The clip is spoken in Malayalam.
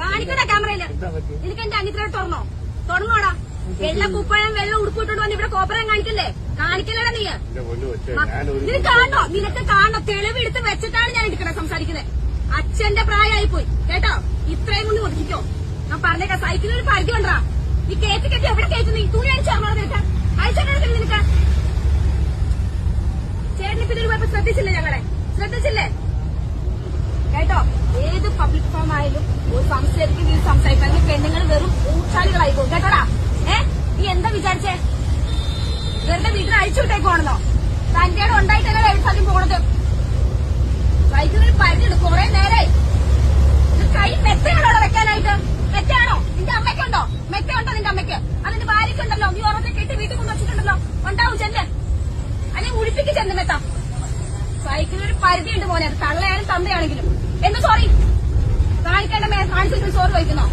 കാണിക്കണ്ട ക്യാമറയില്. നിനക്ക് എന്റെ അനിയത്തിലോട്ട് തുറന്നോടാ. വെള്ള കുപ്പായം വെള്ളം ഉടുപ്പിട്ടോണ്ട് വന്ന് ഇവിടെ കോപ്പറം കാണിക്കല്ലേ? കാണിക്കല്ലേടാ നീ. നിനക്ക് കാണണോ? നിനക്ക് കാണണോ? തെളിവെടുത്ത് വെച്ചിട്ടാണ് ഞാൻ എടുക്കണേ സംസാരിക്കുന്നത്. അച്ഛന്റെ പ്രായമായി പോയി കേട്ടോ. ഇത്രയും കൊണ്ട് ഒതുക്കിക്കോ. ഞാൻ പറഞ്ഞേക്കാം. സൈക്കിളിൽ ഒരു പരിധി കൊണ്ടാ. ഈ കയറ്റി എവിടെ കയറ്റുന്നു? ഈ തുണി അയച്ചാണോ നിനക്ക്? അയച്ചെടുക്കില്ല നിനക്ക്. ചേട്ടനിപ്പോ ഇതൊരു പോയപ്പോ ശ്രദ്ധിച്ചില്ലേ? ഞങ്ങളെ ശ്രദ്ധിച്ചില്ലേ കേട്ടോ? ഏത് പബ്ലിക് ഫോം ആയാലും ഒരു സംസാരിക്കും സംസാരിക്കാൻ പെണ്ണുങ്ങൾ വെറും ഊച്ചാലികളായിക്കോ കേട്ടോടാ. നീ എന്താ വിചാരിച്ചേ? വെറുതെ വീട്ടിൽ അഴിച്ചു വിട്ടേക്കുവാണെന്നോ? തന്റെ ഉണ്ടായിട്ടല്ലേ എവിടെയും പോണത്? സൈക്കിളിൽ പരിചയം കുറെ നേരായി. കൈ മെത്തയാണോ വെക്കാനായിട്ട്? മെത്തയാണോ? നിന്റെ അമ്മയ്ക്കുണ്ടോ? മെത്തയുണ്ടോ നിന്റെ അമ്മയ്ക്ക്? അതിന്റെ ഭാര്യക്കുണ്ടല്ലോ. നീ ഓരോത്തെ കെട്ടി വീട്ടിൽ കൊണ്ടുവച്ചിട്ടുണ്ടല്ലോ. ഉണ്ടാവും ചെല്ല്. അല്ലെങ്കിൽ ഉടുപ്പിക്ക് ചെന്ന് മെത്ത. സൈക്കിളിൽ പരിധിയുണ്ട് മോനെ. അത് തള്ളയാനും തന്തയാണെങ്കിലും. എന്ന് സോറി കാണിക്കേണ്ട കാണിച്ചിട്ട് സോറി വഹിക്കുന്നോ?